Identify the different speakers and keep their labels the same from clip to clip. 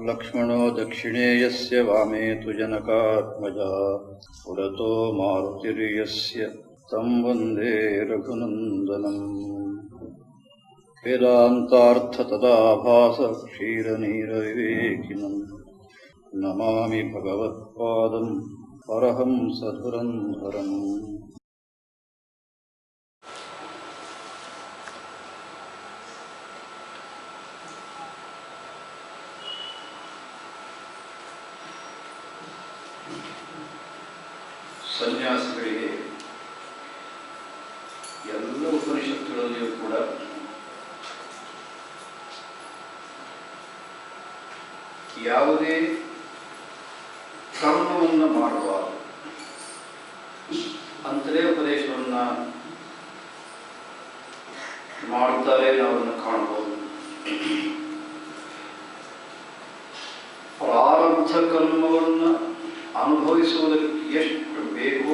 Speaker 1: लक्ष्मणो दक्षिणे यस्य वामे तु जनकात्मजा पुरतो मारुतिर्यस्य तं वन्दे रघुनन्दनम् वेदान्तार्थतदाभास क्षीरनीरविवेकिनं नमामि भगवत्पादं परहंसधुरन्धरम्। ಸನ್ಯಾಸಿಗಳಿಗೆ ಎಲ್ಲ ಉಪನಿಷತ್ತುಗಳಲ್ಲಿಯೂ ಕೂಡ ಯಾವುದೇ ಕರ್ಮವನ್ನು ಮಾಡುವ ಅಂತಲೇ ಉಪದೇಶವನ್ನು ಮಾಡುತ್ತಾರೆ. ನಾವನ್ನು ಕಾಣಬಹುದು. ಪ್ರಾರಬ್ಧ ಕರ್ಮವನ್ನು ಅನುಭವಿಸುವುದಕ್ಕೆ ಎಷ್ಟು ಬೇಕು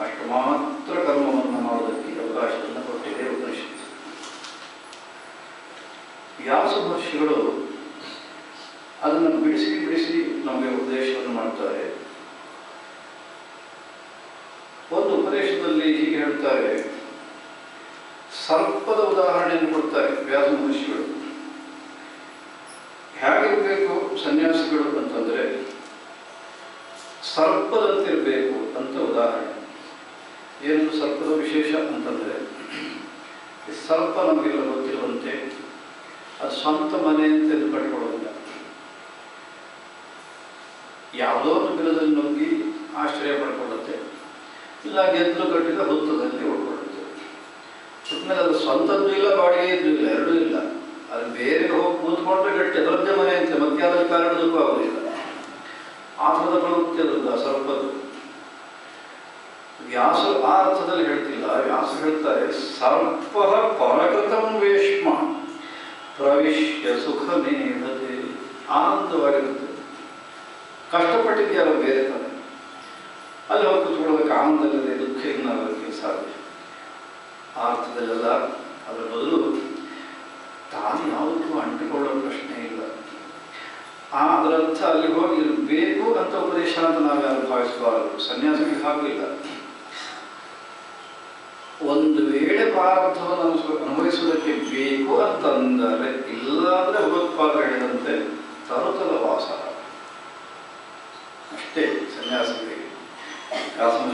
Speaker 1: ಅಷ್ಟು ಮಾತ್ರ ಕರ್ಮವನ್ನು ಮಾಡುವುದಕ್ಕೆ ಅವಕಾಶವನ್ನು ಕೊಟ್ಟಿದೆ ಉಪನಿಷತ್ತು. ವ್ಯಾಸ ಮಹರ್ಷಿಗಳು ಅದನ್ನು ಬಿಡಿಸಿ ಬಿಡಿಸಿ ನಮಗೆ ಉಪದೇಶವನ್ನು ಮಾಡ್ತಾರೆ. ಒಂದು ಉಪದೇಶದಲ್ಲಿ ಹೀಗೆ ಹೇಳ್ತಾರೆ, ಸರ್ಪದ ಉದಾಹರಣೆಯನ್ನು ಕೊಡ್ತಾರೆ ವ್ಯಾಸ ಮಹರ್ಷಿಗಳು. ಹೇಗಿರಬೇಕು ಸನ್ಯಾಸಿಗಳು ಅಂತಂದರೆ ಸರ್ಪದಂತಿರಬೇಕು ಅಂತ ಉದಾಹರಣೆ. ಏನು ಸರ್ಪದ ವಿಶೇಷ ಅಂತಂದರೆ, ಸರ್ಪ ನಮಗೆಲ್ಲ ಗೊತ್ತಿರುವಂತೆ ಅದು ಸ್ವಂತ ಮನೆ ಅಂತ ಕಟ್ಕೊಳ್ಳೋದಿಲ್ಲ. ಯಾವುದೋ ಒಂದು ಗಿಡದಲ್ಲಿ ನುಗ್ಗಿ ಆಶ್ರಯ ಪಡ್ಕೊಳ್ಳುತ್ತೆ, ಇಲ್ಲ ಗೆದ್ದಲು ಕಟ್ಟಿದ ಹುತ್ತದಲ್ಲಿ ಉಳ್ಕೊಳ್ಳುತ್ತೆ. ಸುಮ್ಮನೆ ಅದು ಸ್ವಂತದ್ದು ಇಲ್ಲ, ಬಾಡಿಗೆ ಇದ್ದು ಇಲ್ಲ, ಎರಡೂ ಇಲ್ಲ. ಅದು ಬೇರೆ ಹೋಗಿ ಕೂತ್ಕೊಂಡ್ರೆ ಗಟ್ಟಿ ಅದರದ್ದೇ ಮನೆ ಅಂತ ಮತ್ತೆ ಅದರಲ್ಲಿ ಕಾರಣದಕ್ಕೂ ಆಗೋದಿಲ್ಲ. ಆ ಥರದ ಪ್ರವೃತ್ತಿ ಅದರದ್ದು ಆ ಸರ್ಪದ್ದು. ವ್ಯಾಸ ಆ ಅರ್ಥದಲ್ಲಿ ಹೇಳ್ತಿಲ್ಲ. ವ್ಯಾಸ ಹೇಳ್ತಾರೆ, ಸರ್ಪ ಪರಕೃತಂ ವೇಶ್ಮ ಪ್ರವಿಶ್ಯ ಸುಖ ಮೇಧತೆ. ಆನಂದವಾಗಿರುತ್ತೆ. ಕಷ್ಟಪಟ್ಟಿದ್ಯಾರೋ ಬೇರೆ ತಾನೆ, ಅಲ್ಲಿ ಹೋಗಿ ಕೂತ್ಕೊಳ್ಳೋದಕ್ಕೆ ಆನಂದವಿದೆ, ದುಃಖ ಇನ್ನಾಗೋದಕ್ಕೆ ಸಾಧ್ಯ. ಆ ಅರ್ಥದಲ್ಲೆಲ್ಲ ಅದರ ಬದಲು ತಾನು ಯಾವುದಕ್ಕೂ ಅಂಟಿಕೊಳ್ಳೋ ಪ್ರಶ್ನೆ ಇಲ್ಲ. ಅದರರ್ಥ ಅಲ್ಲಿ ಹೋಗಿ ಬೇಕು ಅಂತ ಉಪದೇಶ ಅಂತ ನಾವ್ಯಾರು ಭಾವಿಸಬಾರದು. ಸನ್ಯಾಸಿಗೆ ಹಾಗೂ ಇಲ್ಲ. ಒಂದು ವೇಳೆ ಪ್ರಾರಬ್ಧವನ್ನು ಅನುಭವಿಸುವುದಕ್ಕೆ ಬೇಕು ಅಂತಂದರೆ, ಇಲ್ಲ ಅಂದರೆ ಭಗವತ್ಪಾದ ಹೇಳಿದಂತೆ ತರುತಲ ವಾಸ ಅಷ್ಟೇ ಸನ್ಯಾಸಿಗಳಿಗೆ.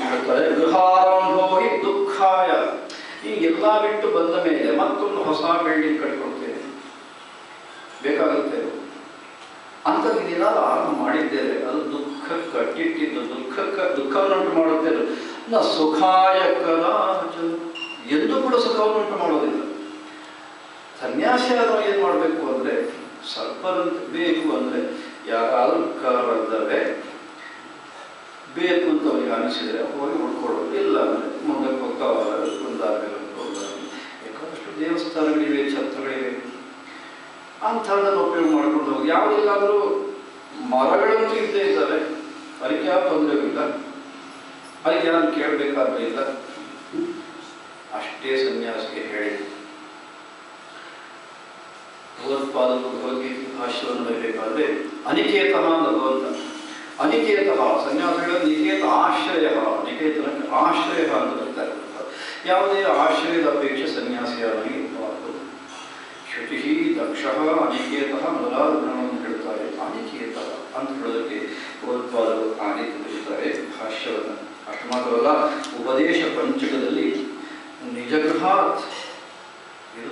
Speaker 1: ಹೇಳ್ತಾರೆ, ಗೃಹಾರಂಭೋ ಹಿ ದುಃಖಾಯ. ಈಗೆಲ್ಲ ಬಿಟ್ಟು ಬಂದ ಮೇಲೆ ಮತ್ತೊಂದು ಹೊಸ ಬಿಲ್ಡಿಂಗ್ ಕಟ್ಕೊಳ್ತೇನೆ, ಬೇಕಾಗುತ್ತೆ ಅಂಥದ್ದು ಏನಾದ್ರು ಆರಂಭ ಮಾಡಿದ್ದೇವೆ, ಅದು ದುಃಖ ಕಟ್ಟಿಟ್ಟಿದ್ದು ದುಃಖವನ್ನುಂಟು ಮಾಡುತ್ತೇವೆ. ನ ಸುಖಾಯ ಕದಾಚ, ಎಂದೂ ಕೂಡ ಸುಖವನ್ನುಂಟು ಮಾಡೋದಿಲ್ಲ. ಸನ್ಯಾಸಿ ಆದರೂ ಏನು ಮಾಡಬೇಕು ಅಂದರೆ, ಸರ್ಪದಂತೆ ಬೇಕು ಅಂದರೆ ಯಾರಾದರೂ ಕರೆದರೆ ಬೇಕು ಅಂತ ಅವರಿಗೆ ಅನಿಸಿದರೆ ಹೋಗಿ ಉಳ್ಕೊಳ್ಳೋದು. ಇಲ್ಲ ಅಂದರೆ ಮುಂದಕ್ಕೆ ಹೋಗ್ತಾ ಒಂದಾಗಲಿ ಯಾಕಂದಷ್ಟು ದೇವಸ್ಥಾನಗಳಿವೆ, ಛತ್ರಗಳಿವೆ, ಅಂಥದ್ದನ್ನು ಉಪಯೋಗ ಮಾಡ್ಕೊಂಡು ಹೋಗಿ. ಯಾವುದಿಲ್ಲಾದರೂ ಮರಗಳಂತೂ ಇದ್ದೇ ಇದ್ದಾವೆ, ಅದಕ್ಕೆ ಯಾವ ತೊಂದರೆ ಇಲ್ಲ, ಅದಕ್ಕೆ ಯಾರು ಕೇಳಬೇಕಾದ್ರೆ ಇಲ್ಲ. ಅಷ್ಟೇ ಸನ್ಯಾಸಿಗೆ ಹೇಳಿ. ಭಗವತ್ಪಾದರು ಭಗವದ್ಗೀತೆ ಭಾಷ್ಯವನ್ನು ಬರಬೇಕಾದ್ರೆ ಅನಿಕೇತಃ ಅಂತ ಭಗವಂತ. ಅನಿಕೇತಃ ಸನ್ಯಾಸಿಗಳ ನಿಕೇತ ಆಶ್ರಯ, ನಿಕೇತನಕ್ಕೆ ಆಶ್ರಯ ಅಂತ ಬರ್ತಾರೆ. ಯಾವುದೇ ಆಶ್ರಯದ ಅಪೇಕ್ಷೆ ಸನ್ಯಾಸಿಯಾಗಿ ಇರಬಾರದು. ಶುಚಿ ದಕ್ಷ ಅನಿಕೇತಃ ಮೊದಲಾದ ಗುಣಗಳನ್ನು ಹೇಳ್ತಾರೆ. ಅನಿಕೇತ ಅಂತ ಹೇಳೋದಕ್ಕೆ ಭಗವತ್ಪಾದರು ಆಗಿ ತಿಳಿಸುತ್ತಾರೆ ಭಾಷ್ಯವನ್ನು. ಅಷ್ಟು ಮಾತ್ರವಲ್ಲ, ಉಪದೇಶ ಪಂಚಕದಲ್ಲಿ ನಿಜಗೃಹಾತ್, ಇದು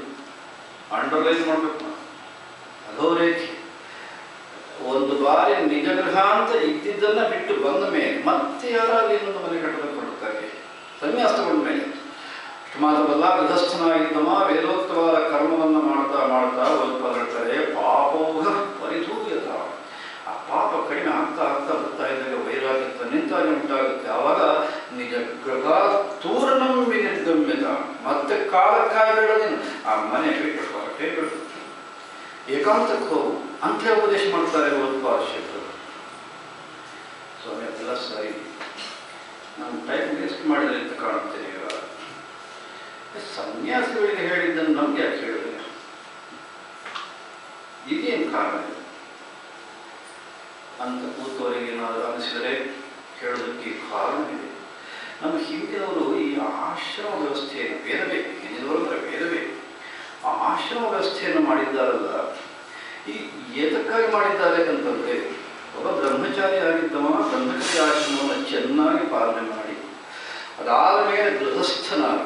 Speaker 1: ಅಂಡರ್ಲೈನ್ ಮಾಡಬೇಕು, ಅಧೋರೇಖೆ. ಒಂದು ಬಾರಿ ನಿಜಗೃಹ ಅಂತ ಇದ್ದಿದ್ದನ್ನು ಬಿಟ್ಟು ಬಂದ ಮೇಲೆ ಮತ್ತೆ ಯಾರಾದ್ರೂ ಇನ್ನೊಂದು ಮನೆ ಕಟ್ಟಬೇಕು ಕೊಡುತ್ತಾರೆ ಸನ್ಯಾಸ ತಗೊಂಡ ಮೇಲೆ. ಅಷ್ಟು ಮಾತ್ರವಲ್ಲ, ಗೃಹಸ್ಥನಾಗಿದ್ದವ ವೇದೋಕ್ತವಾದ ಕರ್ಮವನ್ನು ಮಾಡ್ತಾ ಮಾಡ್ತಾ ಹೇಳ್ತಾರೆ, ಪಾಪೋಹ ಪರಿಧೂಯತ. ಆ ಪಾಪ ಕಡಿಮೆ ಆಗ್ತಾ ಆಗ್ತಾ ಬರ್ತಾ ಇದ್ದಾಗ ವೈರಾಗ್ಯ ತನ್ನಿಂತಾನೆ ಉಂಟಾಗುತ್ತೆ. ಆವಾಗ ನಿಜ ಗೃಹ ತೂರ್ಣಂ ವಿನಿರ್ಗಮ್ಯತ, ಮತ್ತೆ ಕಾಲಕ್ಕಾಗಬೇಡ ನೀನು ಆ ಮನೆ ಬಿಟ್ಟು ಹೊರಟೇ ಬಿಡು, ಏಕಾಂತಕ್ಕೆ ಹೋಗು ಅಂತ ಉಪದೇಶ ಮಾಡ್ತಾರೆ ಭಗವತ್ಪಾದಶೇಖರು. ಸ್ವಾಮಿ ಅದೆಲ್ಲ ಸರಿ, ನಾನು ಟೈಮ್ ವೇಸ್ಟ್ ಮಾಡಿದ್ರೆ ಅಂತ ಕಾಣುತ್ತೇನೆ. ಇವಾಗ ಸನ್ಯಾಸಿಗಳಿಗೆ ಹೇಳಿದ್ದನ್ನು ನಮ್ಗೆ ಯಾಕೆ ಹೇಳಿದ್ರೆ ಇದೇನು ಕಾರಣ? ಅಂತ ಕೂತವರಿಗೆ ಏನಾದರೂ ಅನಿಸಿದರೆ ಹೇಳೋದಕ್ಕೆ ಕಾರಣವಿದೆ. ನಮ್ಮ ಹಿಂದಿನವರು ಈ ಆಶ್ರಮ ವ್ಯವಸ್ಥೆಯನ್ನು ಬೇರೆ ಹಿಂದಿನವರು ಅಂದರೆ ಬೇರೆ ಆ ಆಶ್ರಮ ವ್ಯವಸ್ಥೆಯನ್ನು ಮಾಡಿದ್ದಾರಲ್ಲ, ಈ ಏತಕ್ಕಾಗಿ ಮಾಡಿದ್ದಾರೆ ಅಂತಂದರೆ ಒಬ್ಬ ಬ್ರಹ್ಮಚಾರಿ ಆಗಿದ್ದವ ಬ್ರಹ್ಮಚಾರಿ ಆಶ್ರಮವನ್ನು ಚೆನ್ನಾಗಿ ಪಾಲನೆ ಮಾಡಿ ಅದಾದ ಮೇಲೆ ಗೃಹಸ್ಥನಾಗಿ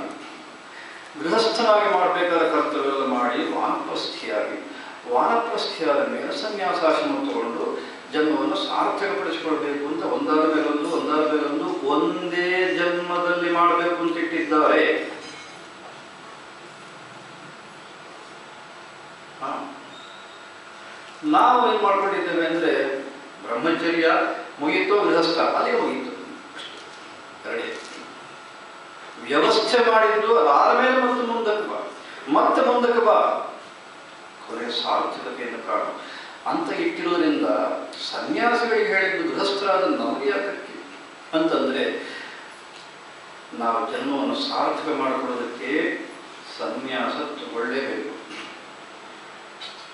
Speaker 1: ಮಾಡಬೇಕಾದ ಕರ್ತವ್ಯವೆಲ್ಲ ಮಾಡಿ ವಾನಪ್ರಸ್ಥಿಯಾದ ಮೇಲೆ ಸನ್ಯಾಸಾಶ್ರಮ ತಗೊಂಡು ಜನ್ಮವನ್ನು ಸಾರ್ಥಕಪಡಿಸಿಕೊಳ್ಬೇಕು ಅಂತ ಒಂದಾದ ಮೇಲೊಂದು ಒಂದೇ ಜನ್ಮದಲ್ಲಿ ಮಾಡಬೇಕು ಅಂತ ಇಟ್ಟಿದ್ದಾರೆ. ನಾವು ಏನು ಮಾಡ್ಕೊಂಡಿದ್ದೇವೆ ಅಂದರೆ ಬ್ರಹ್ಮಚರ್ಯ ಮುಗೀತು, ಗೃಹಸ್ಥ ಅಲ್ಲಿಗೆ ಮುಗೀತು, ಎರಡೇ ವ್ಯವಸ್ಥೆ ಮಾಡಿದ್ದು. ಅದಾದಮೇಲೆ ಮತ್ತೆ ಮುಂದಕ್ಕೆ ಬಾ ಕೊನೆ ಸಾರ್ಥಕತೆಯನ್ನು ಕಾಣು ಅಂತ ಇಟ್ಟಿರೋದ್ರಿಂದ ಸನ್ಯಾಸಿಗಳಿಗೆ ಹೇಳಿದ್ದು ಗೃಹಸ್ಥರಾದ ನಮಗೆ ಯಾತಕ್ಕೆ ಅಂತಂದರೆ ನಾವು ಜನ್ಮವನ್ನು ಸಾರ್ಥಕ ಮಾಡಿಕೊಳ್ಳೋದಕ್ಕೆ ಸನ್ಯಾಸ ತಗೊಳ್ಳೇಬೇಕು.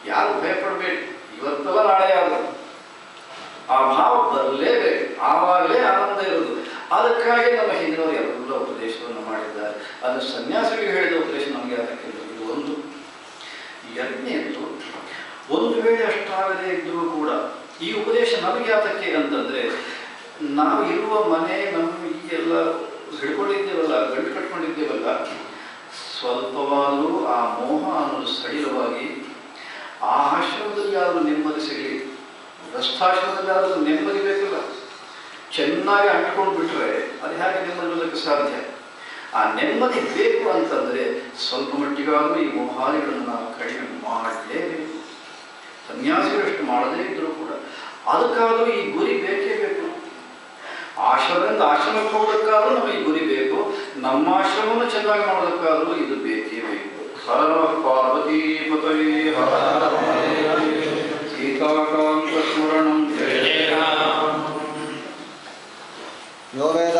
Speaker 1: ಯಾರು ಭಯಪಡಬೇಡಿ, ಇವತ್ತಲ್ಲ ನಾಳೆ ಆಗೋದು ಆ ಭಾವ ಬರಲೇಬೇಕು, ಆವಾಗಲೇ ಆನಂದ ಇರೋದು. ಅದಕ್ಕಾಗಿ ನಮ್ಮ ಹಿಂದಿನವರು ಎಲ್ಲ ಉಪದೇಶವನ್ನು ಮಾಡಿದ್ದಾರೆ. ಅದು ಸನ್ಯಾಸಿಗಳಿಗೆ ಹೇಳಿದ ಉಪದೇಶ ನಮಗೆ ಅದಕ್ಕೆ ಇದು ಒಂದು. ಎರಡನೇದು, ಒಂದು ವೇಳೆ ಅಷ್ಟಾಗದೇ ಇದ್ದರೂ ಕೂಡ ಈ ಉಪದೇಶ ನಮಗೆ ಯಾತಕ್ಕೆ ಅಂತಂದರೆ ನಾವು ಇರುವ ಮನೆ ನಮ್ಮ ಈಗೆಲ್ಲ ಹಿಡ್ಕೊಂಡಿದ್ದೇವಲ್ಲ, ಗಂಟು ಕಟ್ಕೊಂಡಿದ್ದೇವಲ್ಲ, ಸ್ವಲ್ಪವಾದರೂ ಆ ಮೋಹ ಅನ್ನೋದು ಸಡಿಲವಾಗಿ ಆ ಆಶ್ರಮದಲ್ಲಿ ಯಾರು ನೆಮ್ಮದಿ ಸಿಗಲಿ, ಗೃಹಸ್ಥಾಶ್ರಮದಲ್ಲಿ ಯಾರು ನೆಮ್ಮದಿ ಬೇಕಲ್ಲ, ಚೆನ್ನಾಗಿ ಅಂಟಿಕೊಂಡು ಬಿಟ್ಟರೆ ಅದು ಹೇಗೆ ನೆಮ್ಮದಿ ಇರೋದಕ್ಕೆ ಸಾಧ್ಯ? ಆ ನೆಮ್ಮದಿ ಬೇಕು ಅಂತಂದರೆ ಸ್ವಲ್ಪ ಮಟ್ಟಿಗಾದರೂ ಈ ಮೋಹಾದಿಗಳನ್ನು ನಾವು ಕಡಿಮೆ ಮಾಡಲೇಬೇಕು. ಸನ್ಯಾಸಿಗಳು ಎಷ್ಟು ಮಾಡದೇ ಇದ್ದರೂ ಕೂಡ ಅದಕ್ಕಾದರೂ ಈ ಗುರಿ ಬೇಕೇ ಬೇಕು. ಆಶ್ರಮದಿಂದ ಆಶ್ರಮಕ್ಕೆ ಹೋಗೋದಕ್ಕಾದ್ರೂ ನಮಗೆ ಈ ಗುರಿ ಬೇಕು, ನಮ್ಮ ಆಶ್ರಮವನ್ನು ಚೆನ್ನಾಗಿ ಮಾಡೋದಕ್ಕಾದ್ರೂ ಇದು ಬೇಕೇ ಬೇಕು. ಪಾರ್ವತೀ ಪತಯೇ ಸೀತಾಕಾಂತ ಸ್ಮರಣಂ. ಯೋ ವೇದ